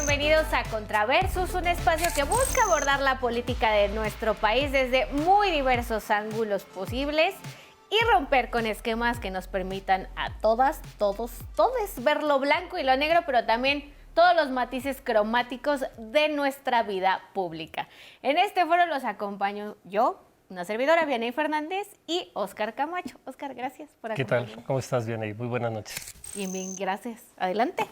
bienvenidos a Contraversus, un espacio que busca abordar la política de nuestro país desde muy diversos ángulos posibles y romper con esquemas que nos permitan a todas, todos ver lo blanco y lo negro, pero también todos los matices cromáticos de nuestra vida pública. En este foro los acompaño yo, una servidora, Vianey Fernández, y Óscar Camacho. Óscar, gracias por acompañarme. ¿Qué tal? ¿Cómo estás, Vianey? Muy buenas noches. Bien, gracias. Adelante.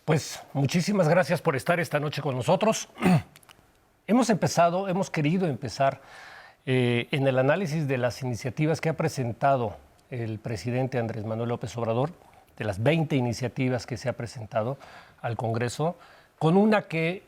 Pues muchísimas gracias por estar esta noche con nosotros. Hemos querido empezar en el análisis de las iniciativas que ha presentado el presidente Andrés Manuel López Obrador, de las 20 iniciativas que se ha presentado al Congreso, con una que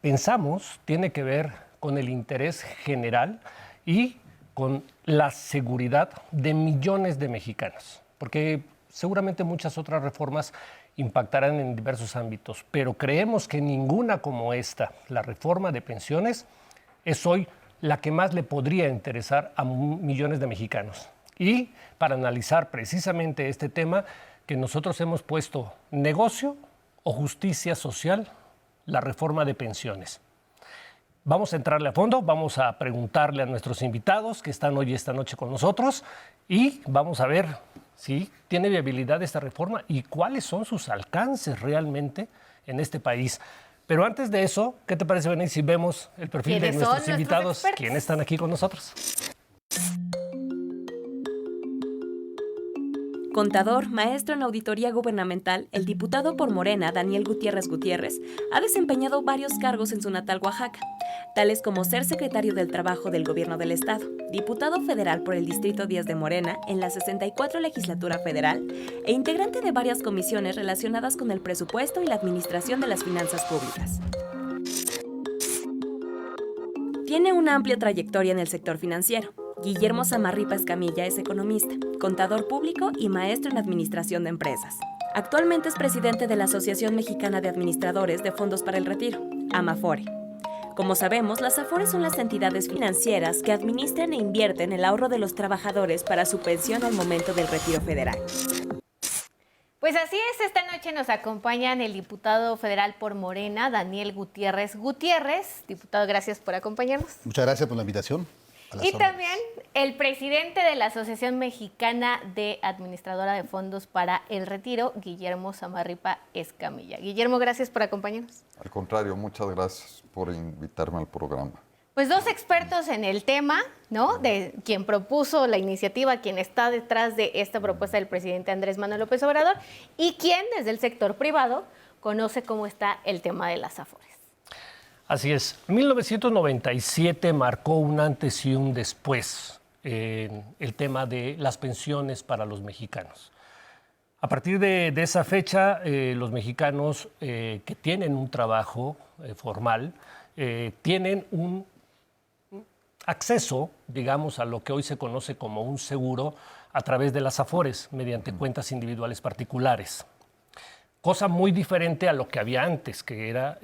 pensamos tiene que ver con el interés general y con la seguridad de millones de mexicanos, porque seguramente muchas otras reformas impactarán en diversos ámbitos, pero creemos que ninguna como esta, la reforma de pensiones, es hoy la que más le podría interesar a millones de mexicanos. Y para analizar precisamente este tema, que nosotros hemos puesto negocio o justicia social, la reforma de pensiones. Vamos a entrarle a fondo, vamos a preguntarle a nuestros invitados que están hoy esta noche con nosotros y vamos a ver si tiene viabilidad esta reforma y cuáles son sus alcances realmente en este país. Pero antes de eso, ¿qué te parece, Benny, si vemos el perfil de nuestros invitados, quienes están aquí con nosotros? Contador, maestro en auditoría gubernamental, el diputado por Morena, Daniel Gutiérrez Gutiérrez, ha desempeñado varios cargos en su natal Oaxaca, tales como ser secretario del Trabajo del Gobierno del Estado, diputado federal por el Distrito 10 de Morena en la 64 Legislatura Federal e integrante de varias comisiones relacionadas con el presupuesto y la administración de las finanzas públicas. Tiene una amplia trayectoria en el sector financiero. Guillermo Samarripa Escamilla es economista, contador público y maestro en administración de empresas. Actualmente es presidente de la Asociación Mexicana de Administradores de Fondos para el Retiro, AMAFORE. Como sabemos, las AFORES son las entidades financieras que administran e invierten el ahorro de los trabajadores para su pensión al momento del retiro federal. Pues así es, esta noche nos acompañan el diputado federal por Morena, Daniel Gutiérrez Gutiérrez. Diputado, gracias por acompañarnos. Muchas gracias por la invitación. Y también el presidente de la Asociación Mexicana de Administradora de Fondos para el Retiro, Guillermo Samarripa Escamilla. Guillermo, gracias por acompañarnos. Al contrario, muchas gracias por invitarme al programa. Pues dos expertos en el tema, ¿no? De quien propuso la iniciativa, quien está detrás de esta propuesta del presidente Andrés Manuel López Obrador y quien desde el sector privado conoce cómo está el tema de las AFORES. Así es. 1997 marcó un antes y un después en el tema de las pensiones para los mexicanos. A partir de esa fecha, los mexicanos que tienen un trabajo formal tienen un acceso, digamos, a lo que hoy se conoce como un seguro a través de las AFORES, mediante cuentas individuales particulares. Cosa muy diferente a lo que había antes, que era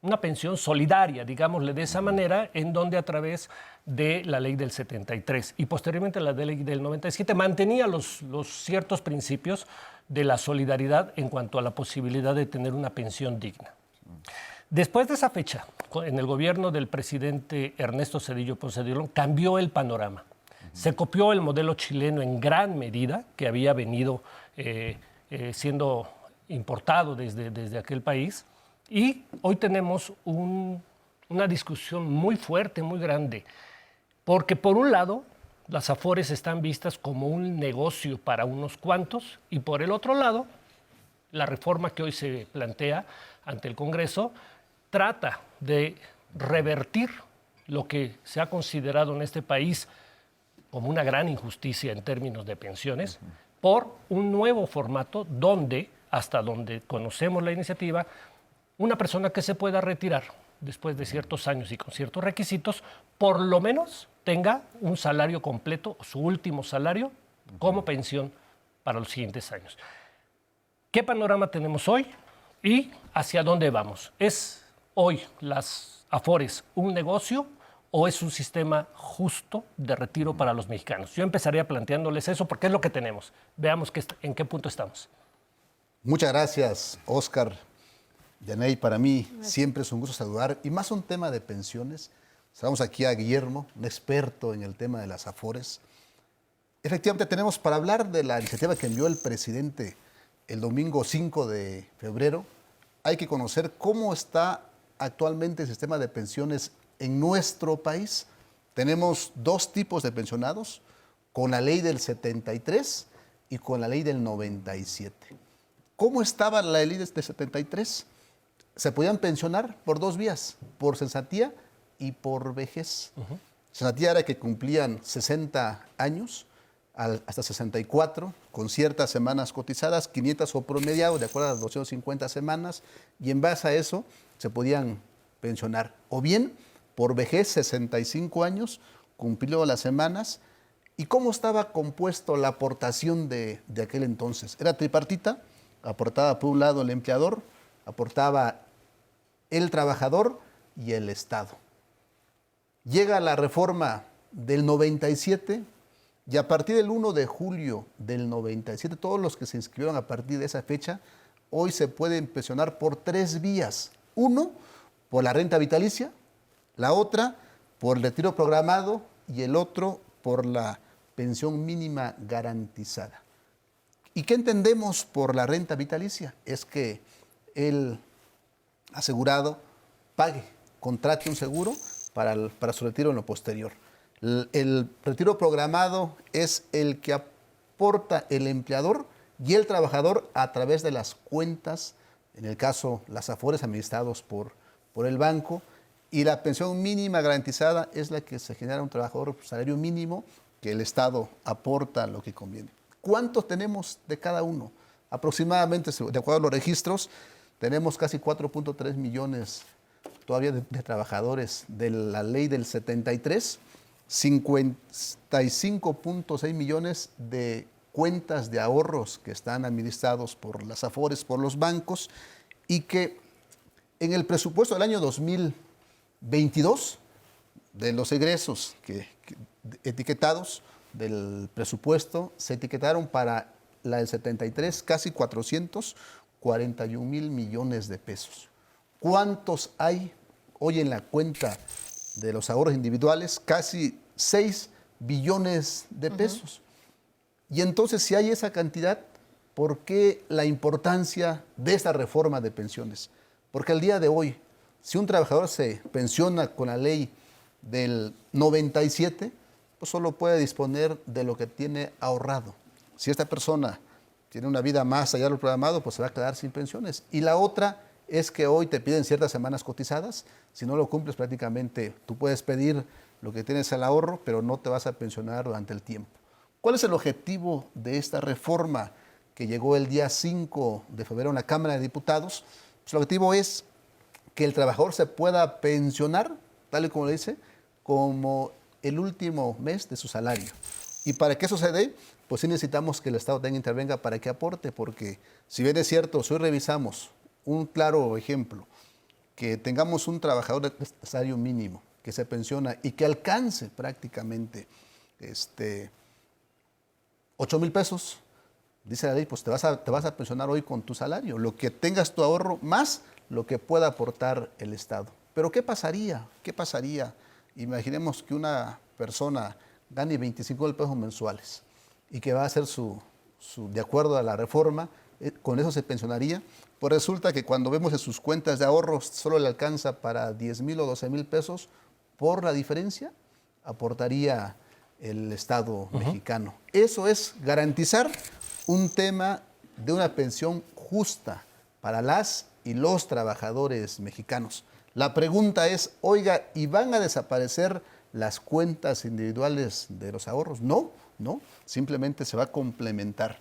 una pensión solidaria, digámosle de esa manera, en donde a través de la ley del 73 y posteriormente la ley del 97 mantenía los ciertos principios de la solidaridad en cuanto a la posibilidad de tener una pensión digna. Después de esa fecha, en el gobierno del presidente Ernesto Zedillo Ponce de León, cambió el panorama. Se copió el modelo chileno en gran medida, que había venido siendo importado desde aquel país, y hoy tenemos una discusión muy fuerte, muy grande, porque por un lado las AFORES están vistas como un negocio para unos cuantos y por el otro lado la reforma que hoy se plantea ante el Congreso trata de revertir lo que se ha considerado en este país como una gran injusticia en términos de pensiones por un nuevo formato donde, hasta donde conocemos la iniciativa, una persona que se pueda retirar después de ciertos años y con ciertos requisitos, por lo menos tenga un salario completo, su último salario, como pensión para los siguientes años. ¿Qué panorama tenemos hoy y hacia dónde vamos? ¿Es hoy las AFORES un negocio o es un sistema justo de retiro para los mexicanos? Yo empezaría planteándoles eso porque es lo que tenemos. Veamos en qué punto estamos. Muchas gracias, Oscar. Yaney, para mí siempre es un gusto saludar, y más un tema de pensiones. Saludamos aquí a Guillermo, un experto en el tema de las Afores. Efectivamente, tenemos para hablar de la iniciativa que envió el presidente el domingo 5 de febrero. Hay que conocer cómo está actualmente el sistema de pensiones en nuestro país. Tenemos dos tipos de pensionados, con la ley del 73 y con la ley del 97. ¿Cómo estaba la ley del 73? Se podían pensionar por dos vías, por cesantía y por vejez. Cesantía era que cumplían 60 años, hasta 64, con ciertas semanas cotizadas, 500 o promediado, de acuerdo a las 250 semanas, y en base a eso se podían pensionar. O bien, por vejez, 65 años, cumplió las semanas. ¿Y cómo estaba compuesto la aportación de aquel entonces? Era tripartita, aportaba por un lado el empleador, aportaba el trabajador y el Estado. Llega la reforma del 97 y a partir del 1 de julio del 97, todos los que se inscribieron a partir de esa fecha, hoy se pueden pensionar por tres vías. Uno, por la renta vitalicia, la otra por el retiro programado y el otro por la pensión mínima garantizada. ¿Y qué entendemos por la renta vitalicia? Es que el asegurado pague, contrate un seguro para su retiro en lo posterior. El retiro programado es el que aporta el empleador y el trabajador a través de las cuentas, en el caso las Afores administrados por el banco, y la pensión mínima garantizada es la que se genera un trabajador por salario mínimo que el Estado aporta lo que conviene. ¿Cuántos tenemos de cada uno? Aproximadamente, de acuerdo a los registros, tenemos casi 4.3 millones todavía de trabajadores de la ley del 73, 55.6 millones de cuentas de ahorros que están administrados por las Afores, por los bancos, y que en el presupuesto del año 2022, de los egresos etiquetados del presupuesto, se etiquetaron para la del 73 casi 441,000 millones de pesos. ¿Cuántos hay hoy en la cuenta de los ahorros individuales? Casi 6 billones de pesos. Y entonces, si hay esa cantidad, ¿por qué la importancia de esta reforma de pensiones? Porque al día de hoy, si un trabajador se pensiona con la ley del 97, pues solo puede disponer de lo que tiene ahorrado. Si esta persona tiene una vida más allá de lo programado, pues se va a quedar sin pensiones. Y la otra es que hoy te piden ciertas semanas cotizadas. Si no lo cumples, prácticamente tú puedes pedir lo que tienes al ahorro, pero no te vas a pensionar durante el tiempo. ¿Cuál es el objetivo de esta reforma que llegó el día 5 de febrero en la Cámara de Diputados? Pues el objetivo es que el trabajador se pueda pensionar, tal y como le dice, como el último mes de su salario. Y para que eso se dé, pues sí necesitamos que el Estado tenga intervenga para que aporte, porque si bien es cierto, si hoy revisamos un claro ejemplo, que tengamos un trabajador de salario mínimo que se pensiona y que alcance prácticamente 8,000 pesos, dice la ley, pues te vas a pensionar hoy con tu salario, lo que tengas tu ahorro más lo que pueda aportar el Estado. Pero ¿qué pasaría? ¿Qué pasaría? Imaginemos que una persona gane 25,000 pesos mensuales y que va a hacer de acuerdo a la reforma, con eso se pensionaría. Pues resulta que cuando vemos en sus cuentas de ahorros solo le alcanza para 10,000 o 12,000 pesos, por la diferencia aportaría el Estado mexicano. Eso es garantizar un tema de una pensión justa para las y los trabajadores mexicanos. La pregunta es, oiga, ¿y van a desaparecer las cuentas individuales de los ahorros? No, simplemente se va a complementar.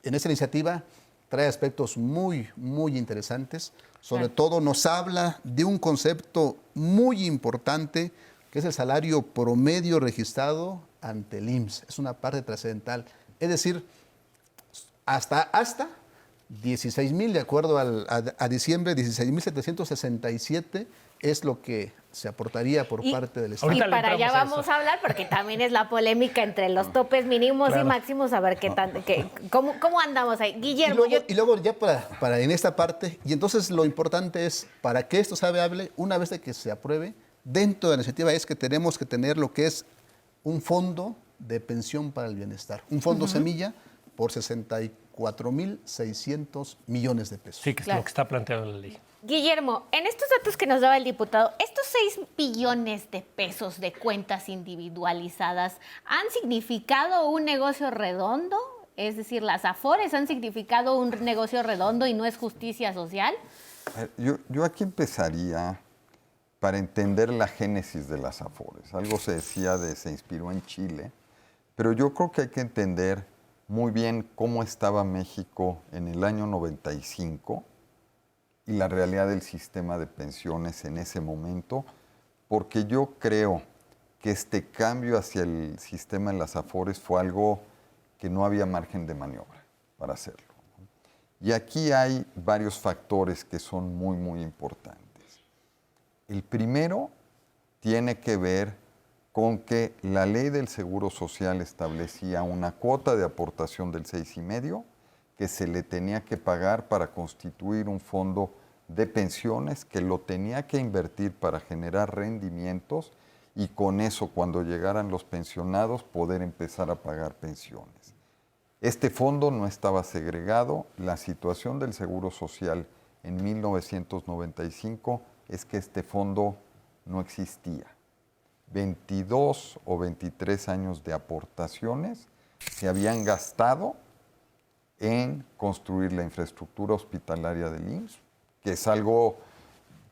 En esta iniciativa trae aspectos muy, muy interesantes. Sobre todo nos habla de un concepto muy importante, que es el salario promedio registrado ante el IMSS. Es una parte trascendental. Es decir, hasta 16,000, de acuerdo a diciembre, 16,767 es lo que se aportaría por parte del Estado. Y Ahorita le para allá entramos a vamos eso. a hablar, porque también es la polémica entre los topes mínimos y máximos, a ver cómo andamos ahí. Guillermo, Y luego ya para en esta parte, y entonces lo importante es, para que esto sea viable, una vez de que se apruebe, dentro de la iniciativa es que tenemos que tener lo que es un fondo de pensión para el bienestar, un fondo semilla por 64,600 millones de pesos. Sí, que es Claro. lo que está planteado en la ley. Guillermo, en estos datos que nos daba el diputado, ¿estos 6 billones de pesos de cuentas individualizadas han significado un negocio redondo? Es decir, ¿las Afores han significado un negocio redondo y no es justicia social? Yo aquí empezaría para entender la génesis de las Afores. Algo se decía se inspiró en Chile, pero yo creo que hay que entender muy bien cómo estaba México en el año 95 y la realidad del sistema de pensiones en ese momento, porque yo creo que este cambio hacia el sistema de las Afores fue algo que no había margen de maniobra para hacerlo. Y aquí hay varios factores que son muy, muy importantes. El primero tiene que ver con que la ley del Seguro Social establecía una cuota de aportación del 6,5% que se le tenía que pagar para constituir un fondo de pensiones que lo tenía que invertir para generar rendimientos y con eso, cuando llegaran los pensionados, poder empezar a pagar pensiones. Este fondo no estaba segregado. La situación del Seguro Social en 1995 es que este fondo no existía. 22 o 23 años de aportaciones se habían gastado en construir la infraestructura hospitalaria del IMSS, que es algo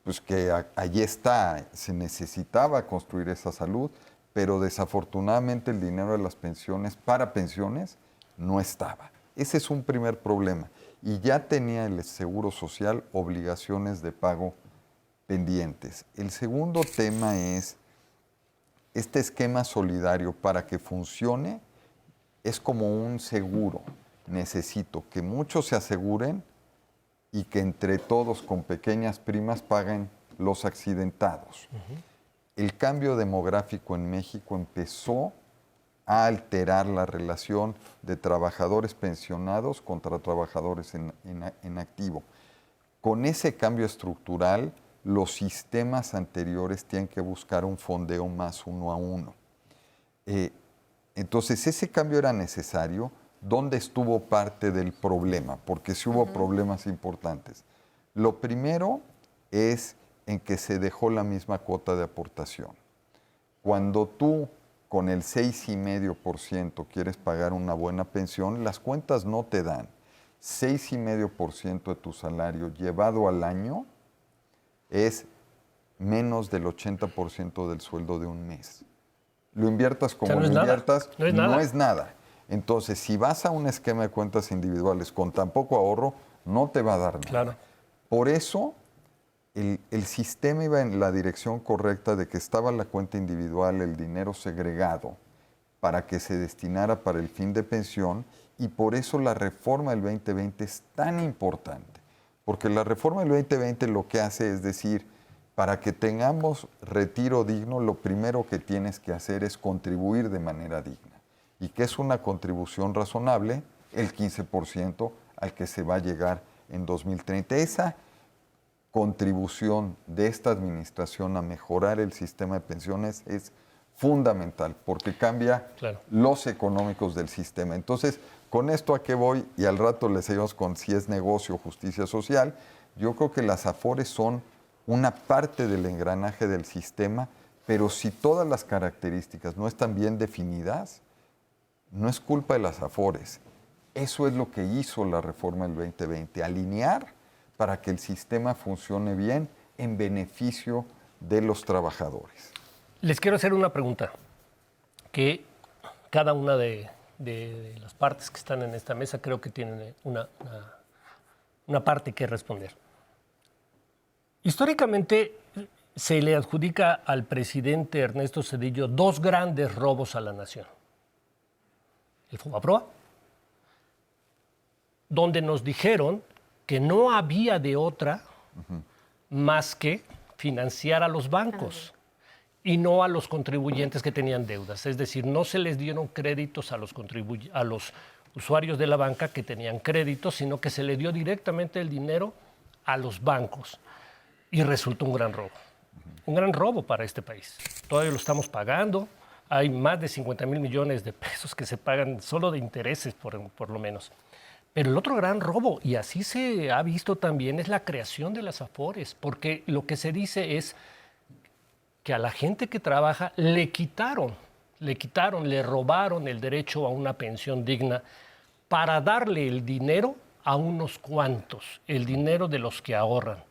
pues, que allí está, se necesitaba construir esa salud, pero desafortunadamente el dinero de las pensiones para pensiones no estaba. Ese es un primer problema. Y ya tenía el Seguro Social obligaciones de pago pendientes. El segundo tema es este esquema solidario. Para que funcione es como un seguro. Necesito que muchos se aseguren y que entre todos con pequeñas primas paguen los accidentados. El cambio demográfico en México empezó a alterar la relación de trabajadores pensionados contra trabajadores en activo. Con ese cambio estructural, los sistemas anteriores tienen que buscar un fondeo más 1 a 1. Entonces, ese cambio era necesario. ¿Dónde estuvo parte del problema? Porque sí hubo problemas importantes. Lo primero es en que se dejó la misma cuota de aportación. Cuando tú con el 6,5% quieres pagar una buena pensión, las cuentas no te dan. 6,5% de tu salario llevado al año es menos del 80% del sueldo de un mes. Lo inviertas como no es lo nada. inviertas, No es nada. no es nada. Entonces, si vas a un esquema de cuentas individuales con tan poco ahorro, no te va a dar nada. Claro. Por eso, el sistema iba en la dirección correcta de que estaba la cuenta individual, el dinero segregado, para que se destinara para el fin de pensión, y por eso la reforma del 2020 es tan importante. Porque la reforma del 2020 lo que hace es decir, para que tengamos retiro digno, lo primero que tienes que hacer es contribuir de manera digna. Y que es una contribución razonable, el 15% al que se va a llegar en 2030. Esa contribución de esta administración a mejorar el sistema de pensiones es fundamental porque cambia los económicos del sistema. Entonces, con esto a qué voy, y al rato les seguimos con si es negocio o justicia social, yo creo que las Afores son una parte del engranaje del sistema, pero si todas las características no están bien definidas, no es culpa de las Afores. Eso es lo que hizo la reforma del 2020, alinear para que el sistema funcione bien en beneficio de los trabajadores. Les quiero hacer una pregunta que cada una de las partes que están en esta mesa creo que tienen una parte que responder. Históricamente se le adjudica al presidente Ernesto Zedillo 2 grandes robos a la nación. El Fobaproa, donde nos dijeron que no había de otra más que financiar a los bancos y no a los contribuyentes que tenían deudas. Es decir, no se les dieron créditos a los usuarios de la banca que tenían créditos, sino que se le dio directamente el dinero a los bancos. Y resultó un gran robo. Un gran robo para este país. Todavía lo estamos pagando. Hay más de 50,000 millones de pesos que se pagan solo de intereses, por lo menos. Pero el otro gran robo, y así se ha visto también, es la creación de las Afores, porque lo que se dice es que a la gente que trabaja le robaron el derecho a una pensión digna para darle el dinero a unos cuantos, el dinero de los que ahorran.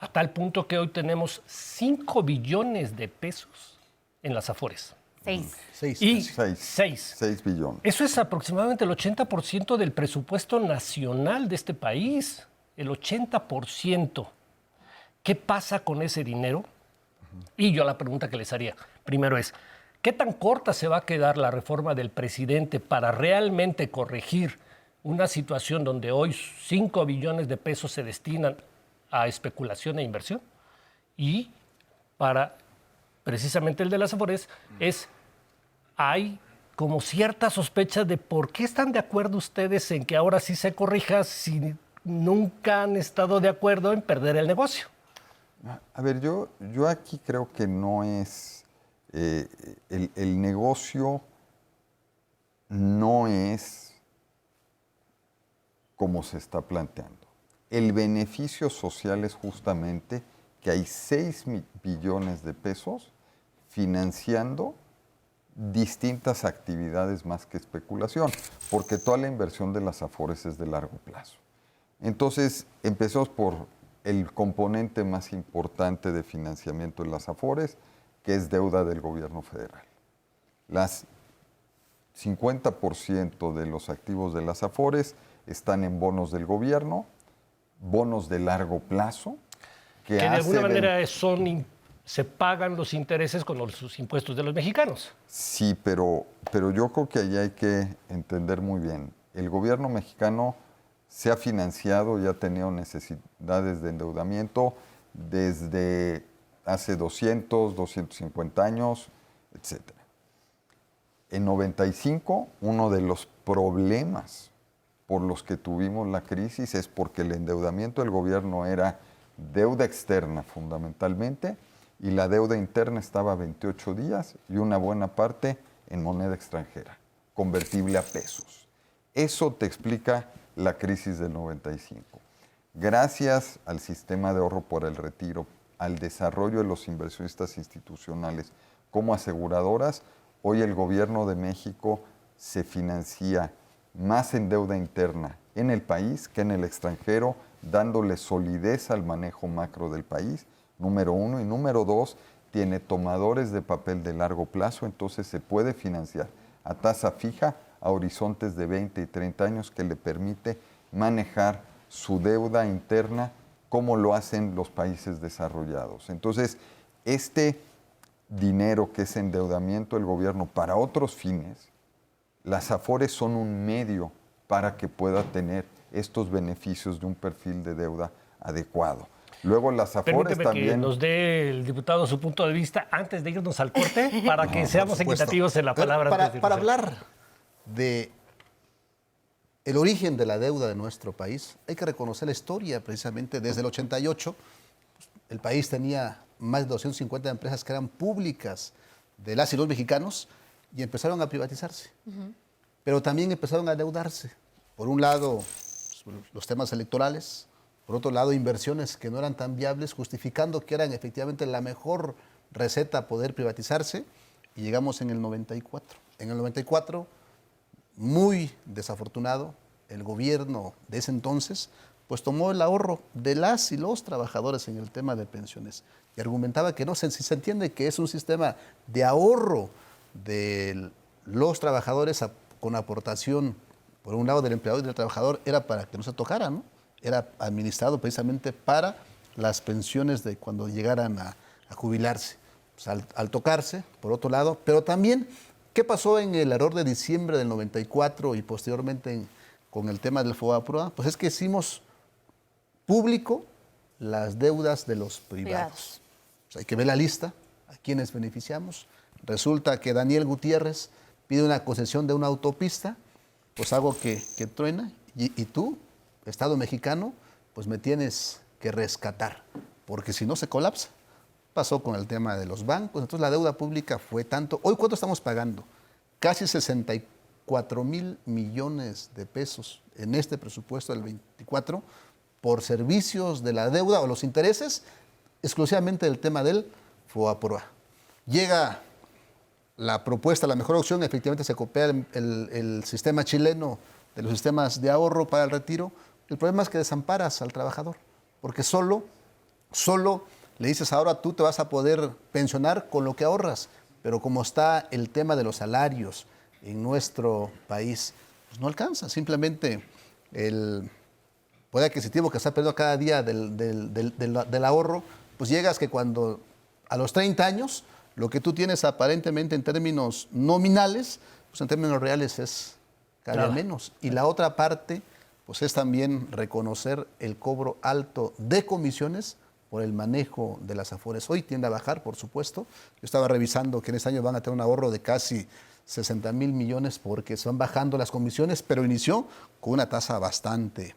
A tal punto que hoy tenemos 5 billones de pesos en las Afores. 6. 6 billones. Eso es aproximadamente el 80% del presupuesto nacional de este país. El 80%. ¿Qué pasa con ese dinero? Y yo la pregunta que les haría, primero es, ¿qué tan corta se va a quedar la reforma del presidente para realmente corregir una situación donde hoy 5 billones de pesos se destinan a especulación e inversión? Y para precisamente el de las Afores hay como cierta sospecha de por qué están de acuerdo ustedes en que ahora sí se corrija si nunca han estado de acuerdo en perder el negocio. A ver, yo aquí creo que no es, el negocio no es como se está planteando. El beneficio social es justamente que hay 6 billones de pesos financiando distintas actividades más que especulación, porque toda la inversión de las Afores es de largo plazo. Entonces, empezamos por el componente más importante de financiamiento de las Afores, que es deuda del gobierno federal. Las 50% de los activos de las Afores están en bonos del gobierno, bonos de largo plazo, que de alguna manera se pagan los intereses con los impuestos de los mexicanos. Sí, pero yo creo que ahí hay que entender muy bien. El gobierno mexicano se ha financiado y ha tenido necesidades de endeudamiento desde hace 200, 250 años, etc. En 95, uno de los problemas por los que tuvimos la crisis es porque el endeudamiento del gobierno era deuda externa fundamentalmente y la deuda interna estaba a 28 días y una buena parte en moneda extranjera, convertible a pesos. Eso te explica la crisis del 95. Gracias al sistema de ahorro por el retiro, al desarrollo de los inversionistas institucionales como aseguradoras, hoy el gobierno de México se financia más en deuda interna en el país que en el extranjero, dándole solidez al manejo macro del país, número uno. Y número dos, tiene tomadores de papel de largo plazo, entonces se puede financiar a tasa fija a horizontes de 20 y 30 años que le permite manejar su deuda interna como lo hacen los países desarrollados. Entonces, este dinero que es endeudamiento del gobierno para otros fines, las Afores son un medio para que pueda tener estos beneficios de un perfil de deuda adecuado. Luego las Afores Permíteme también... que nos dé el diputado su punto de vista antes de irnos al corte para que seamos equitativos en la palabra. Para hablar de el origen de la deuda de nuestro país, hay que reconocer la historia precisamente desde el 88. El país tenía más de 250 empresas que eran públicas de las y los mexicanos y empezaron a privatizarse. Pero también empezaron a endeudarse. Por un lado, los temas electorales, por otro lado, inversiones que no eran tan viables, justificando que eran efectivamente la mejor receta poder privatizarse, y llegamos en el 94. En el 94, muy desafortunado, el gobierno de ese entonces pues tomó el ahorro de las y los trabajadores en el tema de pensiones y argumentaba que no, si se entiende que es un sistema de ahorro de los trabajadores con aportación, por un lado del empleador y del trabajador, era para que no se tocara, ¿no? Era administrado precisamente para las pensiones de cuando llegaran a jubilarse. Pues al tocarse, por otro lado, pero también, ¿qué pasó en el error de diciembre del 94 y posteriormente con el tema del FOBAPROA? Pues es que hicimos público las deudas de los privados. Pues hay que ver la lista, a quienes beneficiamos. Resulta que Daniel Gutiérrez pide una concesión de una autopista, pues algo que truena, y tú, Estado mexicano, pues me tienes que rescatar, porque si no se colapsa. Pasó con el tema de los bancos, entonces la deuda pública fue tanto. Hoy, ¿cuánto estamos pagando? Casi 64 mil millones de pesos en este presupuesto del 24 por servicios de la deuda o los intereses exclusivamente del tema del FOBAPROA. Llega la propuesta, la mejor opción, efectivamente se copia el sistema chileno de los sistemas de ahorro para el retiro. El problema es que desamparas al trabajador, porque solo le dices, ahora tú te vas a poder pensionar con lo que ahorras, pero como está el tema de los salarios en nuestro país, pues no alcanza. Simplemente el poder adquisitivo que está perdiendo cada día del ahorro, pues llegas que cuando a los 30 años, lo que tú tienes aparentemente en términos nominales, pues en términos reales es cada vez menos. Y la otra parte, pues es también reconocer el cobro alto de comisiones por el manejo de las afores. Hoy tiende a bajar, por supuesto. Yo estaba revisando que en este año van a tener un ahorro de casi 60 mil millones porque se van bajando las comisiones, pero inició con una tasa bastante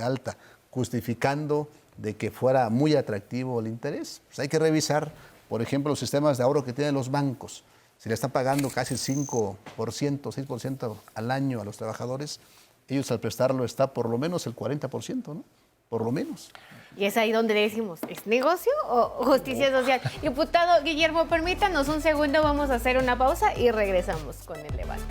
alta, justificando de que fuera muy atractivo el interés. Pues hay que revisar, por ejemplo, los sistemas de ahorro que tienen los bancos. Si le están pagando casi 5%, 6% al año a los trabajadores, ellos al prestarlo está por lo menos el 40%, ¿no? Por lo menos. Y es ahí donde le decimos, ¿es negocio o justicia social? Diputado Guillermo, permítanos un segundo, vamos a hacer una pausa y regresamos con el debate.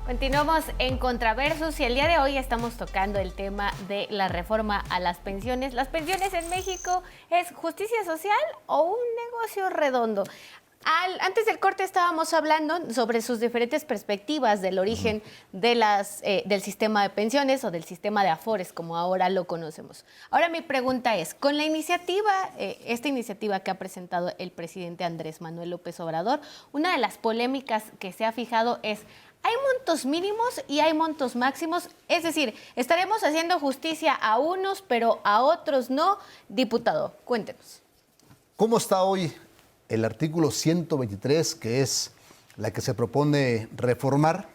Continuamos en Contraversus y el día de hoy estamos tocando el tema de la reforma a las pensiones. ¿Las pensiones en México es justicia social o un negocio redondo? Antes del corte estábamos hablando sobre sus diferentes perspectivas del origen de del sistema de pensiones o del sistema de afores, como ahora lo conocemos. Ahora mi pregunta es, con la iniciativa, esta iniciativa que ha presentado el presidente Andrés Manuel López Obrador, una de las polémicas que se ha fijado es, ¿hay montos mínimos y hay montos máximos? Es decir, ¿estaremos haciendo justicia a unos pero a otros no? Diputado, cuéntenos. ¿Cómo está hoy el artículo 123, que es la que se propone reformar?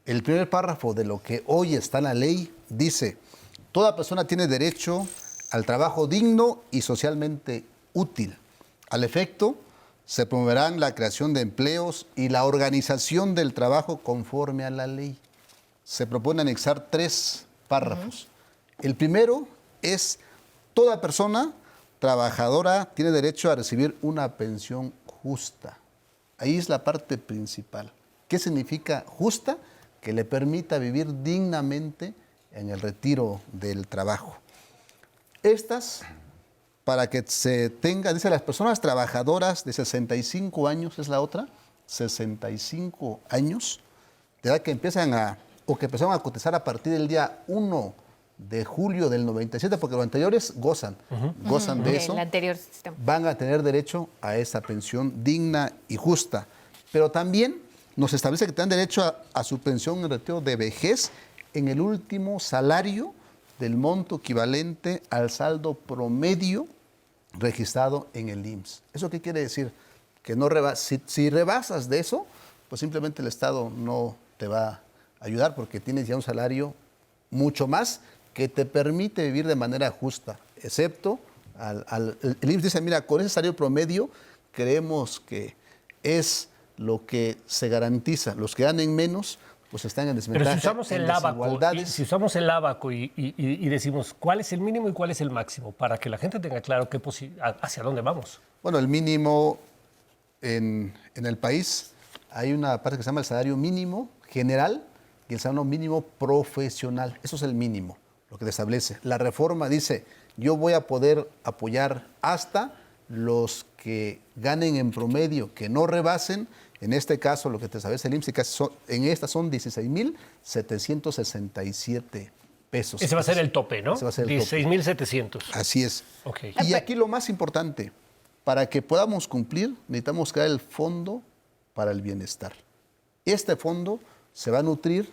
El primer párrafo de lo que hoy está en la ley dice, toda persona tiene derecho al trabajo digno y socialmente útil. Al efecto, se promoverán la creación de empleos y la organización del trabajo conforme a la ley. Se propone anexar 3 párrafos. El primero es, toda persona trabajadora tiene derecho a recibir una pensión justa. Ahí es la parte principal. ¿Qué significa justa? Que le permita vivir dignamente en el retiro del trabajo. Estas, para que se tenga, dice, las personas trabajadoras de 65 años, es la otra, 65 años, de edad que empezaron a cotizar a partir del día 1 de julio del 97, porque los anteriores gozan de eso, el anterior sistema. Van a tener derecho a esa pensión digna y justa. Pero también nos establece que tienen derecho a su pensión en retiro de vejez en el último salario del monto equivalente al saldo promedio registrado en el IMSS. ¿Eso qué quiere decir? Que no si rebasas de eso, pues simplemente el Estado no te va a ayudar porque tienes ya un salario mucho más que te permite vivir de manera justa, excepto el IMSS dice, mira, con ese salario promedio creemos que es lo que se garantiza. Los que ganen menos, pues están en desventaja. Pero si usamos el ábaco y decimos cuál es el mínimo y cuál es el máximo, para que la gente tenga claro hacia dónde vamos. Bueno, el mínimo en el país, hay una parte que se llama el salario mínimo general y el salario mínimo profesional. Eso es el mínimo, lo que se establece. La reforma dice, yo voy a poder apoyar hasta los que ganen en promedio, que no rebasen. En este caso, lo que te establece el IMSS, en esta son 16,767 pesos. Ese va a ser el tope, ¿no? Ese va a ser el tope. 16,700. Así es. Ok. Y aquí lo más importante, para que podamos cumplir, necesitamos crear el Fondo para el Bienestar. Este fondo se va a nutrir,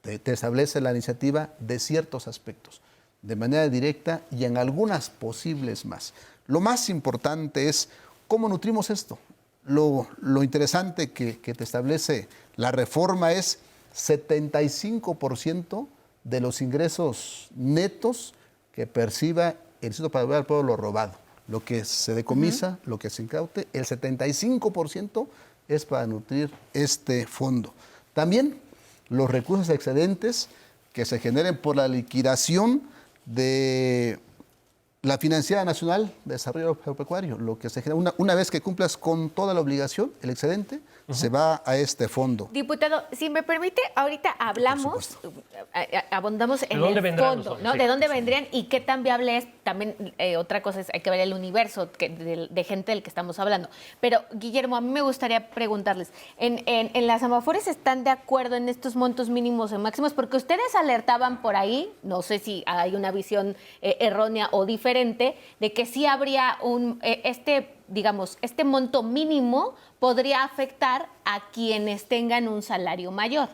te establece la iniciativa, de ciertos aspectos, de manera directa y en algunas posibles más. Lo más importante es cómo nutrimos esto. Lo interesante que te establece la reforma es 75% de los ingresos netos que perciba el Instituto para Devolver al Pueblo lo robado. Lo que se decomisa, lo que se incaute, el 75% es para nutrir este fondo. También los recursos excedentes que se generen por la liquidación de la Financiera Nacional de Desarrollo Agropecuario, lo que se genera una vez que cumplas con toda la obligación, el excedente se va a este fondo. Diputado, si me permite, ahorita hablamos, abundamos en dónde el vendrán los fondo, fondos? ¿no? Sí, ¿De dónde sí. vendrían y qué tan viable es? También otra cosa es, hay que ver el universo de gente del que estamos hablando. Pero, Guillermo, a mí me gustaría preguntarles, ¿en las Amafores están de acuerdo en estos montos mínimos y máximos? Porque ustedes alertaban por ahí, no sé si hay una visión errónea o diferente, de que sí habría este monto mínimo podría afectar a quienes tengan un salario mayor.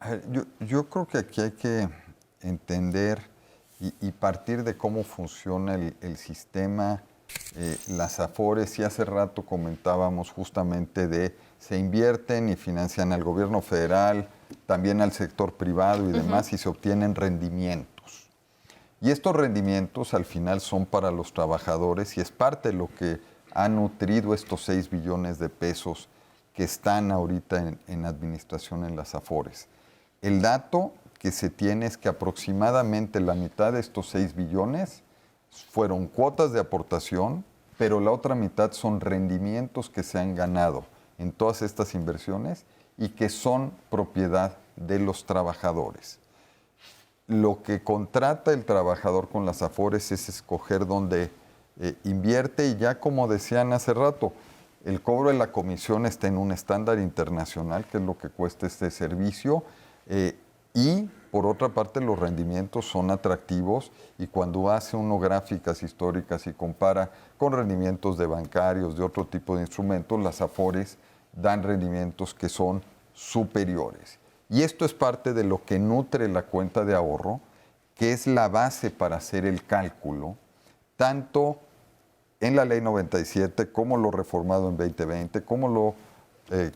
A ver, yo creo que aquí hay que entender y partir de cómo funciona el sistema, las Afores, y hace rato comentábamos justamente de se invierten y financian al gobierno federal, también al sector privado y demás, y se obtienen rendimientos. Y estos rendimientos al final son para los trabajadores y es parte de lo que ha nutrido estos 6 billones de pesos que están ahorita en administración en las Afores. El dato que se tiene es que aproximadamente la mitad de estos 6 billones fueron cuotas de aportación, pero la otra mitad son rendimientos que se han ganado en todas estas inversiones y que son propiedad de los trabajadores. Lo que contrata el trabajador con las Afores es escoger dónde invierte y ya como decían hace rato, el cobro de la comisión está en un estándar internacional, que es lo que cuesta este servicio, y por otra parte los rendimientos son atractivos y cuando hace uno gráficas históricas y compara con rendimientos de bancarios, de otro tipo de instrumentos, las Afores dan rendimientos que son superiores. Y esto es parte de lo que nutre la cuenta de ahorro, que es la base para hacer el cálculo, tanto en la Ley 97 como lo reformado en 2020, como lo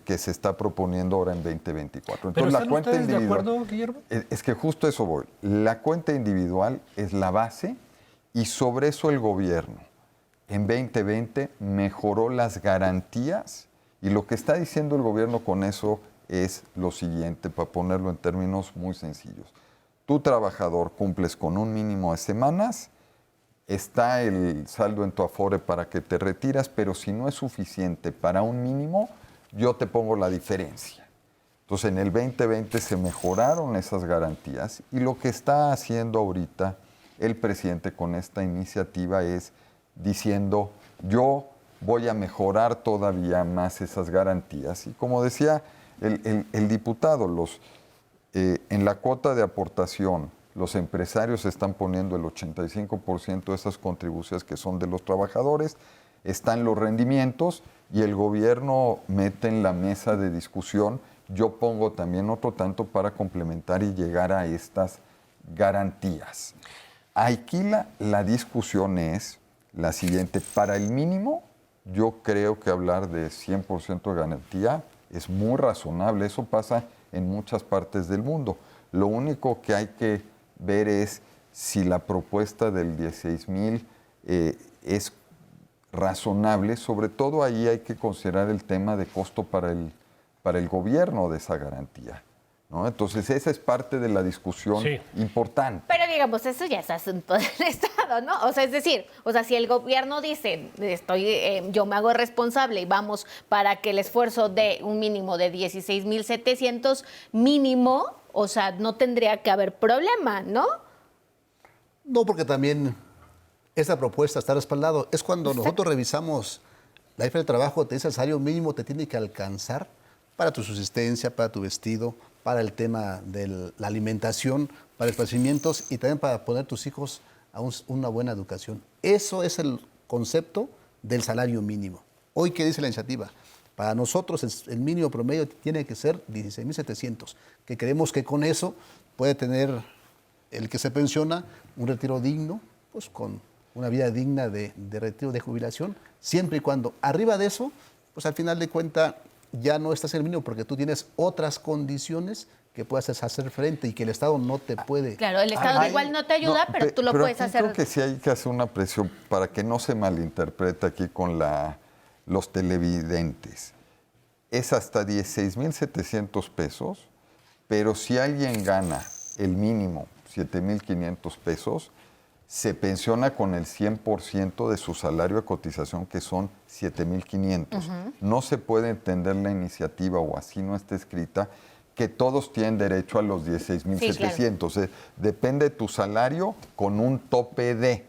que se está proponiendo ahora en 2024. ¿Pero Entonces, están ustedes de acuerdo, Guillermo? Es que justo eso voy. La cuenta individual es la base y sobre eso el gobierno en 2020 mejoró las garantías y lo que está diciendo el gobierno con eso es lo siguiente, para ponerlo en términos muy sencillos. Tu trabajador cumples con un mínimo de semanas, está el saldo en tu Afore para que te retiras, pero si no es suficiente para un mínimo, yo te pongo la diferencia. Entonces, en el 2020 se mejoraron esas garantías y lo que está haciendo ahorita el presidente con esta iniciativa es diciendo, yo voy a mejorar todavía más esas garantías. Y como decía el diputado, en la cuota de aportación, los empresarios están poniendo el 85% de esas contribuciones que son de los trabajadores, están los rendimientos y el gobierno mete en la mesa de discusión, yo pongo también otro tanto para complementar y llegar a estas garantías. Aquí la discusión es la siguiente, para el mínimo yo creo que hablar de 100% de garantía es muy razonable, eso pasa en muchas partes del mundo. Lo único que hay que ver es si la propuesta del 16,000 es razonable, sobre todo ahí hay que considerar el tema de costo para el gobierno de esa garantía, ¿no? Entonces esa es parte de la discusión importante. Pero digamos, eso ya es asunto del Estado, ¿no? O sea, es decir, si el gobierno dice, yo me hago responsable y vamos para que el esfuerzo de un mínimo de 16,700 mínimo, o sea, no tendría que haber problema, ¿no? No, porque también esta propuesta está respaldado. Es cuando nosotros revisamos la jefa de trabajo, te dice el salario mínimo te tiene que alcanzar para tu subsistencia, para tu vestido, para el tema de la alimentación, para esparcimientos y también para poner tus hijos a una buena educación. Eso es el concepto del salario mínimo. Hoy, ¿qué dice la iniciativa? Para nosotros el mínimo promedio tiene que ser 16,700, que creemos que con eso puede tener el que se pensiona un retiro digno, pues con una vida digna de retiro de jubilación, siempre y cuando arriba de eso, pues al final de cuentas ya no estás en el mínimo porque tú tienes otras condiciones que puedas hacer frente y que el Estado no te puede. Claro, el Estado igual no te ayuda, pero tú lo puedes hacer. Creo que sí hay que hacer una presión para que no se malinterprete aquí con los televidentes. Es hasta 16,700 pesos, pero si alguien gana el mínimo 7,500 pesos, se pensiona con el 100% de su salario de cotización, que son 7,500. No se puede entender la iniciativa, o así no está escrita, que todos tienen derecho a los 16,700. Sí, claro. Depende de tu salario con un tope de,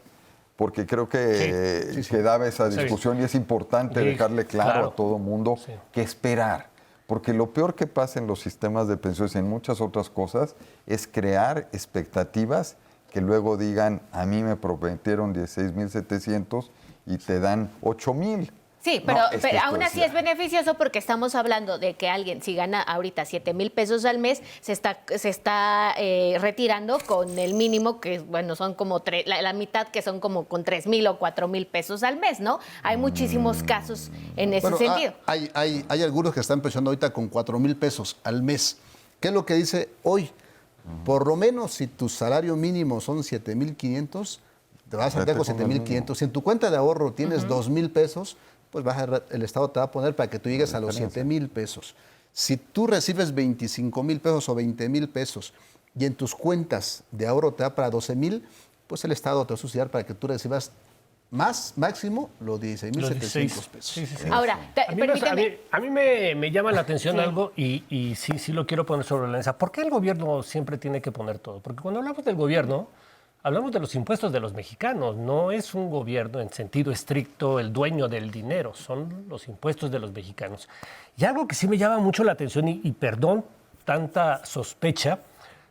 porque creo que quedaba esa discusión y es importante dejarle claro a todo mundo que esperar. Porque lo peor que pasa en los sistemas de pensiones y en muchas otras cosas es crear expectativas que luego digan, a mí me prometieron 16,700 y te dan 8,000. Sí, pero aún así es beneficioso porque estamos hablando de que alguien, si gana ahorita 7,000 pesos al mes, se está retirando con el mínimo, que bueno, son como la mitad, que son como con 3,000 o 4,000 pesos al mes, ¿no? Hay muchísimos casos en ese sentido. Hay algunos que están pensionando ahorita con 4,000 pesos al mes. ¿Qué es lo que dice hoy? Por lo menos si tu salario mínimo son 7,500, te vas a sacar con 7,500. Si en tu cuenta de ahorro tienes 2,000 pesos, pues el Estado te va a poner para que tú llegues a los 7,000 pesos. Si tú recibes 25,000 pesos o 20,000 pesos y en tus cuentas de ahorro te da para 12,000, pues el Estado te va a subsidiar para que tú recibas máximo los 16,700 pesos. Sí. Ahora, permíteme. A mí me llama la atención algo y sí lo quiero poner sobre la mesa. ¿Por qué el gobierno siempre tiene que poner todo? Porque cuando hablamos del gobierno, hablamos de los impuestos de los mexicanos. No es un gobierno en sentido estricto el dueño del dinero, son los impuestos de los mexicanos. Y algo que sí me llama mucho la atención, y perdón tanta sospecha,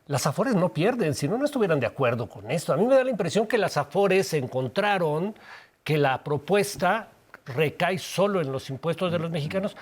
las Afores no pierden, si no estuvieran de acuerdo con esto. A mí me da la impresión que las Afores encontraron que la propuesta recae solo en los impuestos de los mexicanos,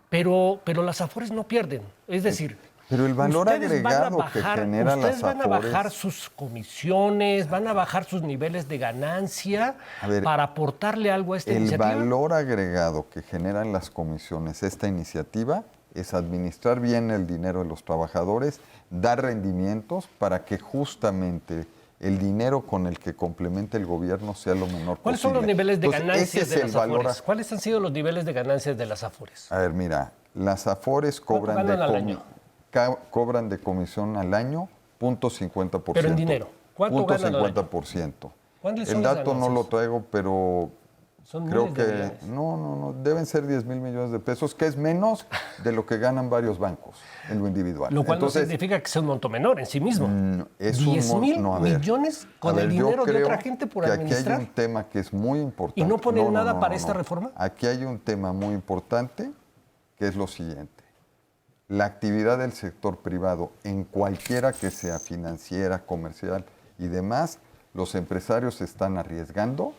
pero las Afores no pierden. Es decir, pero el valor agregado que generan las Afores... Ustedes van a bajar sus comisiones, van a bajar sus niveles de ganancia para aportarle algo a esta iniciativa. El valor agregado que generan las comisiones, esta iniciativa, es administrar bien el dinero de los trabajadores, dar rendimientos para que justamente el dinero con el que complemente el gobierno sea lo menor posible. ¿Cuáles son los niveles de ganancias de las Afores? ¿Cuáles han sido los niveles de ganancias de las Afores? A ver, mira, las Afores cobran de comisión al año 0.50%. Pero en dinero, ¿cuánto ganan al año? 0.50%. ¿Cuántas son El las dato no ganancias? lo traigo, pero Son creo miles de que millones. no, deben ser 10,000 millones de pesos, que es menos de lo que ganan varios bancos en lo individual. Lo cual Entonces, no significa que sea un monto menor en sí mismo. Es 10,000 millones con el dinero de otra gente por administrar. Aquí hay un tema que es muy importante. ¿Y no ponen nada para esta reforma? Aquí hay un tema muy importante que es lo siguiente. La actividad del sector privado, en cualquiera que sea, financiera, comercial y demás, los empresarios se están arriesgando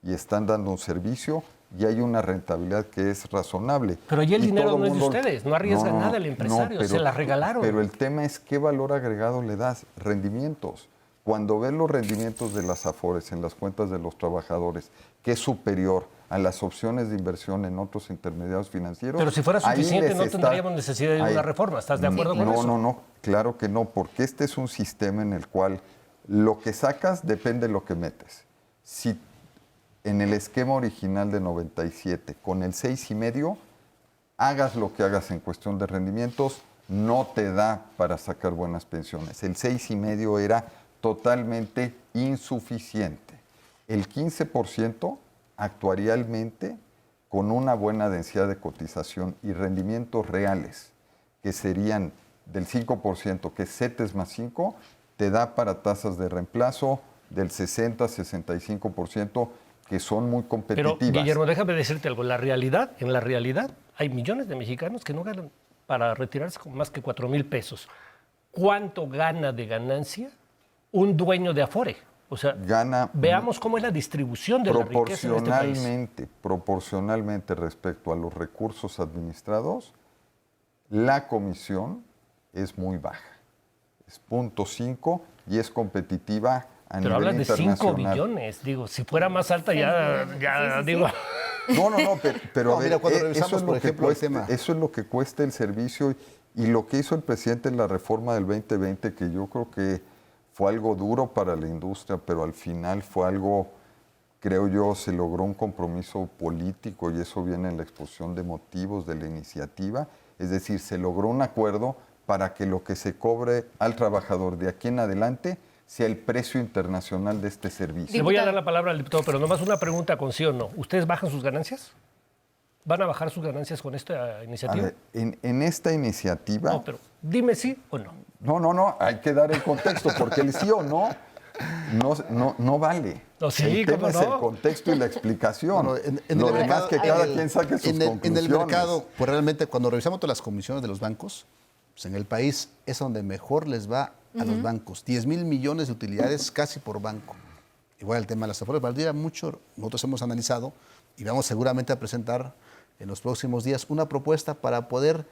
y están dando un servicio y hay una rentabilidad que es razonable. Pero ahí el Y dinero todo no es de mundo- ustedes, no arriesga nada el empresario, se la regalaron. Pero el tema es qué valor agregado le das, rendimientos. Cuando ves los rendimientos de las Afores en las cuentas de los trabajadores, que es superior a las opciones de inversión en otros intermediarios financieros. Pero si fuera ahí suficiente, les no está- tendríamos necesidad de ahí- una reforma. ¿Estás de acuerdo con eso? No, claro que no, porque este es un sistema en el cual lo que sacas depende de lo que metes. Si en el esquema original de 97, con el 6,5, hagas lo que hagas en cuestión de rendimientos, no te da para sacar buenas pensiones. El 6,5 era totalmente insuficiente. El 15% actuarialmente, con una buena densidad de cotización y rendimientos reales, que serían del 5%, que es CETES más 5, te da para tasas de reemplazo del 60-65%, que son muy competitivas. Pero, Guillermo, déjame decirte algo. En la realidad, hay millones de mexicanos que no ganan para retirarse con más que 4,000 pesos. ¿Cuánto gana de ganancia un dueño de Afore? O sea, veamos cómo es la distribución de la riqueza en este país. Proporcionalmente respecto a los recursos administrados, la comisión es muy baja. Es 0.5 y es competitiva a Pero nivel hablas de 5 internacional. billones. Digo, si fuera más alta ya digo... No, pero No, a ver, mira, cuando revisamos, eso es por lo que ejemplo, el cuesta, tema. eso es lo que cuesta el servicio y lo que hizo el presidente en la reforma del 2020, que yo creo que fue algo duro para la industria, pero al final fue algo, creo yo, se logró un compromiso político y eso viene en la exposición de motivos de la iniciativa. Es decir, se logró un acuerdo para que lo que se cobre al trabajador de aquí en adelante sea el precio internacional de este servicio. Le voy a dar la palabra al diputado, pero nomás una pregunta con sí o no. ¿Ustedes bajan sus ganancias? ¿Van a bajar sus ganancias con esta iniciativa? A ver, en esta iniciativa... No, pero dime sí o no. No, hay que dar el contexto, porque el sí o no vale. No, sí, el tema ¿cómo es no? el contexto y la explicación. Bueno, en Lo el demás mercado- que cada quien saque sus conclusiones. En el mercado, pues realmente cuando revisamos todas las comisiones de los bancos, pues en el país es donde mejor les va a los bancos. 10,000 millones de utilidades casi por banco. Igual el tema de las Afores valdría mucho. Nosotros hemos analizado y vamos seguramente a presentar en los próximos días una propuesta para poder,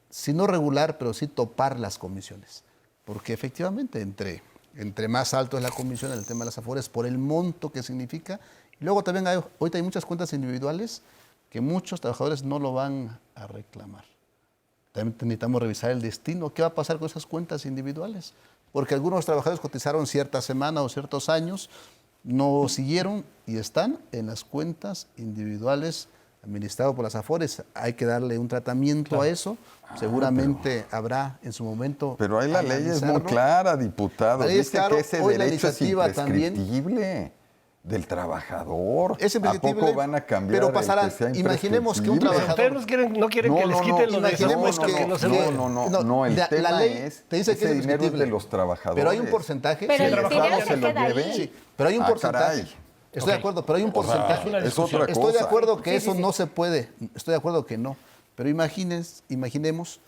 si no regular, pero sí topar las comisiones. Porque efectivamente entre más alto es la comisión en el tema de las Afores, por el monto que significa. Y luego también ahorita hay muchas cuentas individuales que muchos trabajadores no lo van a reclamar. También necesitamos revisar el destino. ¿Qué va a pasar con esas cuentas individuales? Porque algunos trabajadores cotizaron cierta semana o ciertos años, no siguieron y están en las cuentas individuales administradas por las Afores. Hay que darle un tratamiento a eso. Seguramente habrá en su momento. Pero ahí la ley es muy analizarlo. clara, diputado. La ley es Dice claro. que ese Hoy la derecho es iniciativa también- imprescriptible del trabajador. Es ¿A imprescriptible, poco van a cambiar pero el pasará. que sea Imaginemos que un imprescriptible? trabajador- Ustedes no quieren que les quiten lo de esas imaginemos cuentas que no se pueden. No, el la tema ley es te dice que ese es dinero es de imprescriptible. los trabajadores. Pero hay un porcentaje. Pero el el trabajador dinero se se lo queda lleve. ahí. Sí, pero hay un Ah, porcentaje. caray. Estoy de acuerdo, pero hay un porcentaje. es otra Estoy de cosa. acuerdo que eso no se puede. Estoy de acuerdo que no. Pero imaginemos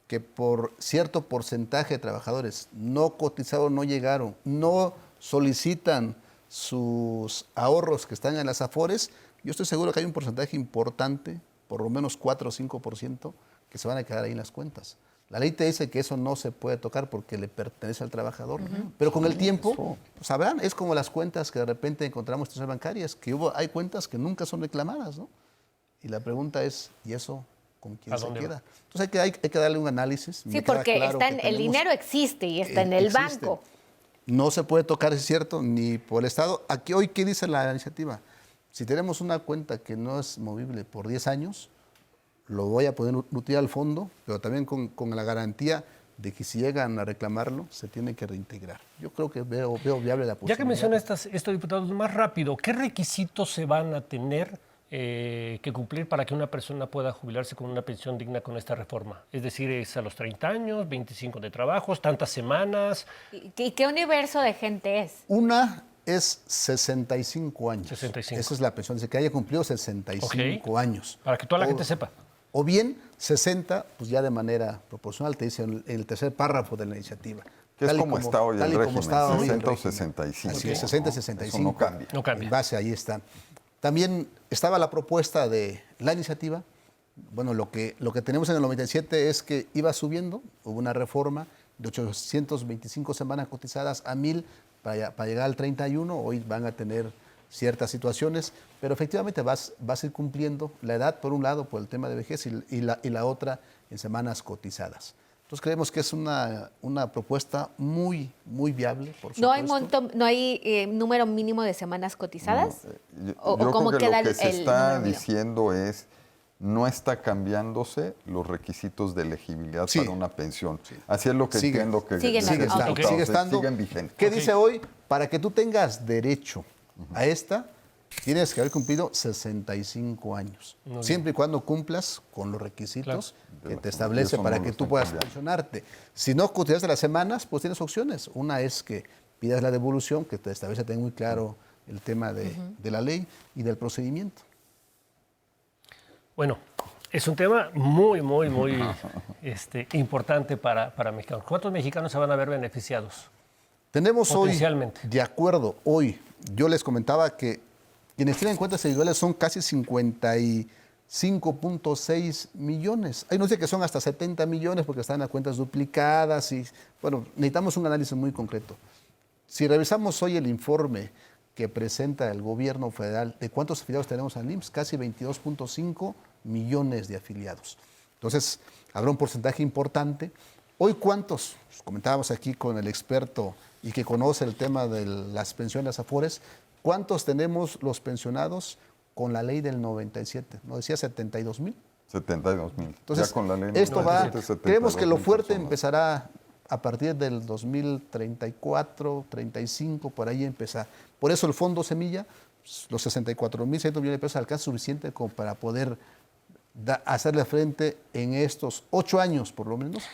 que por cierto porcentaje de trabajadores no cotizaron, no llegaron, no solicitan sus ahorros que están en las Afores, yo estoy seguro que hay un porcentaje importante, por lo menos 4 o 5%, que se van a quedar ahí en las cuentas. La ley te dice que eso no se puede tocar porque le pertenece al trabajador, pero con el tiempo, sabrán, es como las cuentas que de repente encontramos en instituciones bancarias, que hay cuentas que nunca son reclamadas, ¿no? Y la pregunta es, ¿y eso con quién ¿A se dónde queda? va? Entonces hay que darle un análisis. Sí, Me queda porque claro está que el tenemos- dinero existe y está en el existe. banco. No se puede tocar, es cierto, ni por el Estado. Aquí hoy, ¿qué dice la iniciativa? Si tenemos una cuenta que no es movible por 10 años, lo voy a poder nutrir al fondo, pero también con la garantía de que si llegan a reclamarlo, se tiene que reintegrar. Yo creo que veo viable la posibilidad. Ya que menciona esto, diputados, más rápido, ¿qué requisitos se van a tener que cumplir para que una persona pueda jubilarse con una pensión digna con esta reforma? Es decir, ¿es a los 30 años, 25 de trabajos, tantas semanas? ¿Y qué universo de gente es? Una es 65 años. 65. Esa es la pensión, dice que haya cumplido 65 años. Para que toda la gente sepa. O bien 60, pues ya de manera proporcional, te dice en el tercer párrafo de la iniciativa. Que es Tal y como está hoy el tal y como régimen, está hoy el 60 o régimen. 65. Así es, 60 y ¿no? 65. Eso no cambia. No cambia. En base, ahí está. También estaba la propuesta de la iniciativa. Bueno, lo que tenemos en el 97 es que iba subiendo, hubo una reforma de 825 semanas cotizadas a 1,000 para llegar al 31. Hoy van a tener ciertas situaciones, pero efectivamente vas a ir cumpliendo la edad, por un lado, por el tema de vejez, y la otra en semanas cotizadas. Entonces creemos que es una propuesta muy, muy viable, por supuesto. ¿No hay número mínimo de semanas cotizadas? ¿O Yo cómo creo que queda lo que se está número mínimo? diciendo es, no está cambiándose los requisitos de elegibilidad Sí. para una pensión. Así es lo que Sigue. entiendo que Siguen dicen así. los Ah, ok. diputados, Sigue estando. siguen vigentes. ¿Qué dice hoy? Para que tú tengas derecho a esta, tienes que haber cumplido 65 años. Siempre y cuando cumplas con los requisitos que te establece Eso para no que lo tú están puedas cambiando. pensionarte. Si no cotizaste las semanas, pues tienes opciones. Una es que pidas la devolución, que te establece tenga muy claro el tema de la ley y del procedimiento. Bueno, Es un tema muy importante para mexicanos. ¿Cuántos mexicanos se van a ver beneficiados? Tenemos hoy, Potencialmente. de acuerdo, hoy, yo les comentaba que quienes tienen cuentas individuales son casi 55.6 millones. Hay unos que son hasta 70 millones porque están las cuentas duplicadas y, bueno, necesitamos un análisis muy concreto. Si revisamos hoy el informe que presenta el gobierno federal de cuántos afiliados tenemos al IMSS, casi 22.5 millones de afiliados. Entonces, habrá un porcentaje importante. Hoy, ¿cuántos? Pues, comentábamos aquí con el experto y que conoce el tema de las pensiones AFORES, ¿cuántos tenemos los pensionados con la ley del 97? ¿No decía 72,000? 72,000. Entonces, ya con la ley esto 97, creemos que lo 72,000 fuerte personas. empezará a partir del 2034, 35, por ahí empezar. Por eso el Fondo Semilla, los 64,600 millones de pesos alcanza suficiente como para poder hacerle frente en estos 8 años, por lo menos.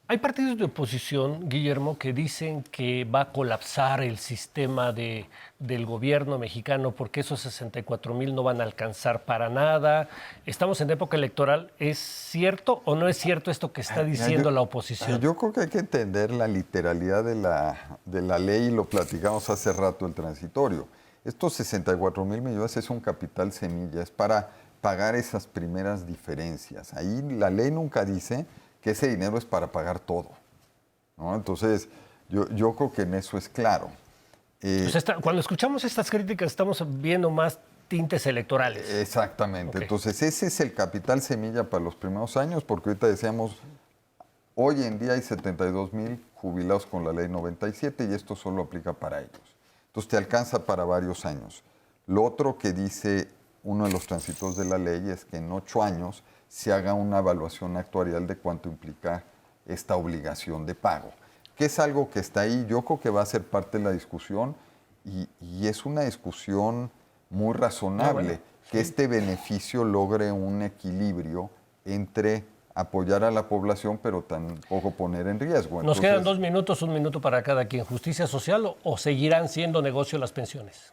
Hay partidos de oposición, Guillermo, que dicen que va a colapsar el sistema del gobierno mexicano porque esos 64,000 no van a alcanzar para nada. Estamos en época electoral. ¿Es cierto o no es cierto esto que está diciendo la oposición? Yo creo que hay que entender la literalidad de la ley y lo platicamos hace rato el transitorio. Estos 64,000 millones es un capital semilla, es para pagar esas primeras diferencias. Ahí la ley nunca dice que ese dinero es para pagar todo, ¿no? Entonces, yo creo que en eso es claro. Cuando escuchamos estas críticas estamos viendo más tintes electorales. Exactamente. Okay. Entonces, ese es el capital semilla para los primeros años, porque ahorita decíamos, hoy en día hay 72,000 jubilados con la ley 97 y esto solo aplica para ellos. Entonces, te alcanza para varios años. Lo otro que dice uno de los transitos de la ley es que en 8 años se haga una evaluación actuarial de cuánto implica esta obligación de pago, que es algo que está ahí. Yo creo que va a ser parte de la discusión y es una discusión muy razonable, que este beneficio logre un equilibrio entre apoyar a la población, pero tampoco poner en riesgo. Nos quedan 2 minutos, 1 minuto para cada quien. ¿Justicia social o seguirán siendo negocio las pensiones?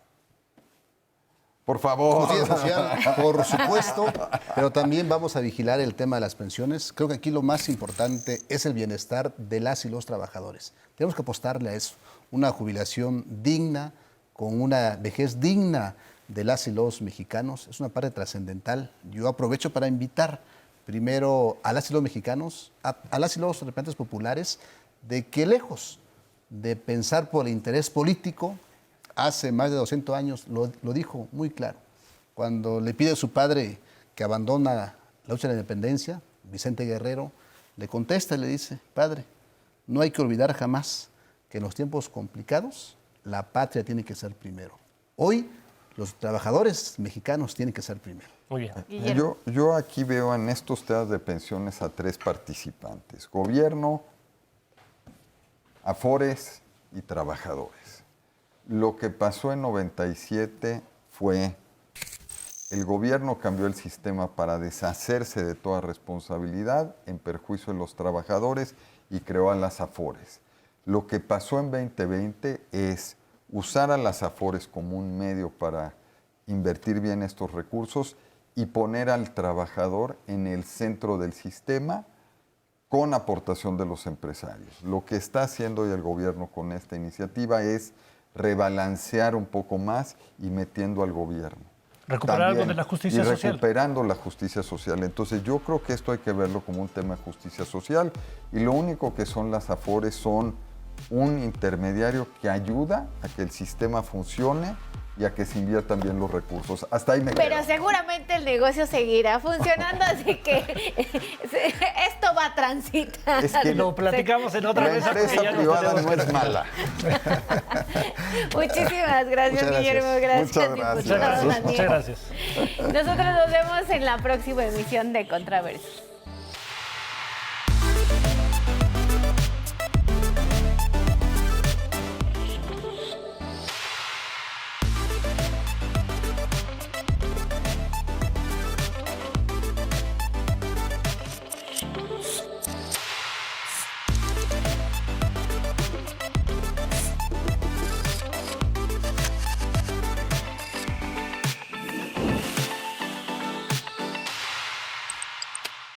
Por favor. Justicia social, por supuesto, pero también vamos a vigilar el tema de las pensiones. Creo que aquí lo más importante es el bienestar de las y los trabajadores. Tenemos que apostarle a eso, una jubilación digna, con una vejez digna de las y los mexicanos. Es una parte trascendental. Yo aprovecho para invitar primero a las y los mexicanos, a las y los representantes populares, de que lejos de pensar por el interés político, hace más de 200 años lo dijo muy claro. Cuando le pide a su padre que abandona la lucha de la independencia, Vicente Guerrero le contesta y le dice, padre, no hay que olvidar jamás que en los tiempos complicados la patria tiene que ser primero. Hoy los trabajadores mexicanos tienen que ser primero. Muy bien. Yo aquí veo en estos temas de pensiones a 3 participantes: gobierno, AFORES y trabajadores. Lo que pasó en 97 fue el gobierno cambió el sistema para deshacerse de toda responsabilidad en perjuicio de los trabajadores y creó a las AFORES. Lo que pasó en 2020 es usar a las AFORES como un medio para invertir bien estos recursos y poner al trabajador en el centro del sistema con aportación de los empresarios. Lo que está haciendo hoy el gobierno con esta iniciativa es rebalancear un poco más y metiendo al gobierno. Recuperar algo de la justicia social. Recuperando la justicia social. Entonces yo creo que esto hay que verlo como un tema de justicia social y lo único que son las AFORES son un intermediario que ayuda a que el sistema funcione y a que se inviertan bien los recursos. Hasta ahí me quedo. Pero seguramente el negocio seguirá funcionando, así que esto va a transitar. Es que Lo platicamos en otra la vez. empresa privada no es mala. Muchísimas gracias, Muchas gracias. Guillermo. Gracias, Muchas gracias. diputado Daniel. Muchas gracias. Nosotros nos vemos en la próxima emisión de Contraversos.